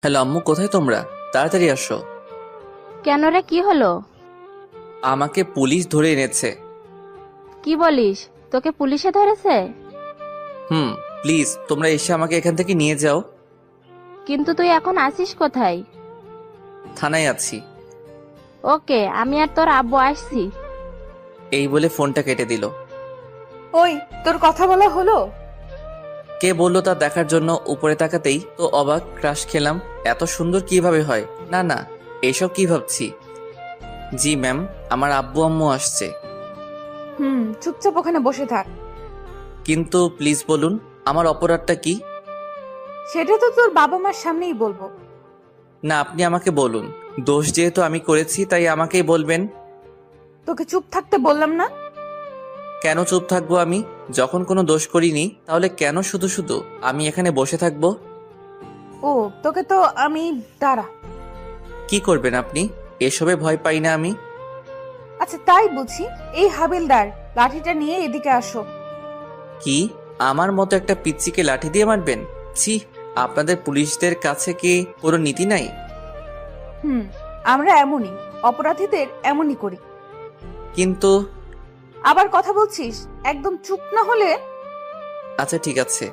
Hello আম্মু, কোথায় তোমরা? তাড়াতাড়ি আসো। কেন রে, কি হলো? আমাকে পুলিশ ধরে এনেছে। কি বলিস? তোকে পুলিশে ধরেছে? হুম। প্লিজ তোমরা এসে আমাকে এখান থেকে নিয়ে যাও। কিন্তু তুই এখন আছিস কোথায়? থানায় আছি। ওকে, আমি আর তোর আব্বু আসছি। এই বলে ফোনটা কেটে দিল। ওই, তোর কথা বলা হলো? কে বললো তা দেখার জন্য উপরে তাকাতেই তো অবাক ক্রাশ খেলাম। এত সুন্দর কিভাবে হয়? না না, এসব কি ভাবছি। জি ম্যাম, আমার আব্বু আম্মু আসছে। চুপচাপ ওখানে বসে থাক। কিন্তু প্লিজ বলুন, আমার অপরাধটা কি? সেটা তো তোর বাবা মার সামনেই বলবো। না, আপনি আমাকে বলুন। দোষ যেহেতু আমি করেছি তাই আমাকেই বলবেন। তোকে চুপ থাকতে বললাম না? কেন চুপ থাকবো আমি? যখন কোনো দোষ করিনি তাহলে কেন শুধু শুধু আমি এখানে বসে থাকবো? ও, তোকে তো আমি দাঁড়া। কি করবেন আপনি? এসবে ভয় পাই না আমি। আচ্ছা, তাই বুঝি। এই হাবিলদার, লাঠিটা নিয়ে এদিকে আসো। কি? আমার মতো একটা পিচ্চিকে লাঠি দিয়ে মারবেন? ছি! আপনাদের পুলিশদের কাছে কি কোনো নীতি নাই? আমরা এমনই, অপরাধীদের এমনই করি। কিন্তু আবার কথা বলছিস? একদম চুপ না হলে। আচ্ছা ঠিক আছে।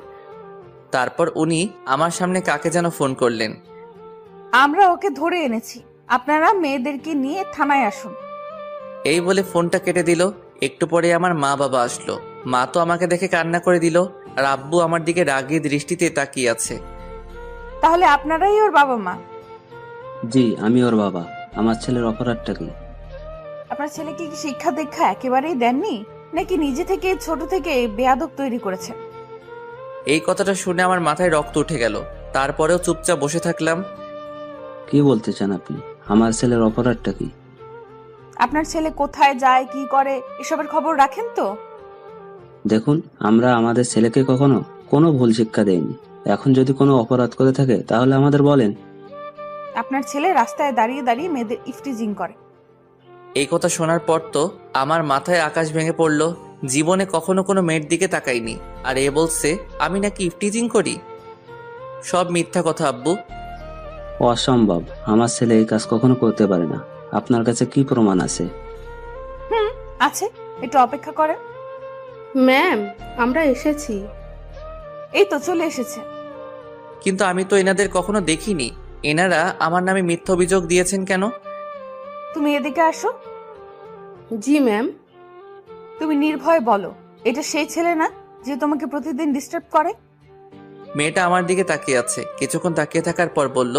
তারপর উনি আমার সামনে কাকে যেন ফোন করলেন। আমরা ওকে ধরে এনেছি, আপনারা মেয়েদেরকে নিয়ে থানায় আসুন। এই বলে ফোনটা কেটে দিল। একটু পরে আমার মা বাবা আসলো। মা তো আমাকে দেখে কান্না করে দিল, আর আব্বু আমার দিকে রাগী দৃষ্টিতে তাকিয়ে আছে। তাহলে আপনারাই ওর বাবা মা? জি, আমি ওর বাবা। আমার ছেলের অপরাধটা কি? আপনার ছেলেকে কি শিক্ষা দীক্ষা একেবারেই দেননি, নাকি নিজে থেকে ছোট থেকে বেয়াদব তৈরি করেছেন? এই কথাটা শুনে আমার মাথায় রক্ত উঠে গেল। তারপরেও চুপচাপ বসে থাকলাম। কি বলতে চান আপনি? আমার ছেলের অপরাধটা কি? আপনার ছেলে কোথায় যায়, কি করে, এসবের খবর রাখেন তো? দেখুন, আমরা আমাদের ছেলেকে কখনো কোনো ভুল শিক্ষা দেইনি। এখন যদি কোনো অপরাধ করে থাকে তাহলে আমাদের বলেন। আপনার ছেলে রাস্তায় দাঁড়িয়ে দাঁড়িয়ে মেয়েদের ইফটিজিং করে। এই কথা শোনার পর তো আমার মাথায় আকাশ ভেঙে পড়ল। জীবনে কখনো কোনো মেয়ের দিকে তাকাইনি, আর এ বলছে আমি নাকি ইফটিজিং করি। সব মিথ্যা কথা আব্বু। অসম্ভব, আমার ছেলে এই কাজ কখনো করতে পারে না। আপনার কাছে কি প্রমাণ আছে? আছে, একটু অপেক্ষা করেন। ম্যাম, আমরা এসেছি। এই তো চলে এসেছে। কিন্তু আমি তো এনাদের কখনো দেখিনি। এনারা আমার নামে মিথ্যা অভিযোগ দিয়েছেন কেন? তুমি এদিকে আসো। জি ম্যাম। তুমি নির্ভয়ে বলো, এটা সেই ছেলে না যে তোমাকে প্রতিদিন ডিস্টার্ব করে? মেয়েটা আমার দিকে তাকিয়ে আছে। কিছুক্ষণ তাকিয়ে থাকার পর বলল,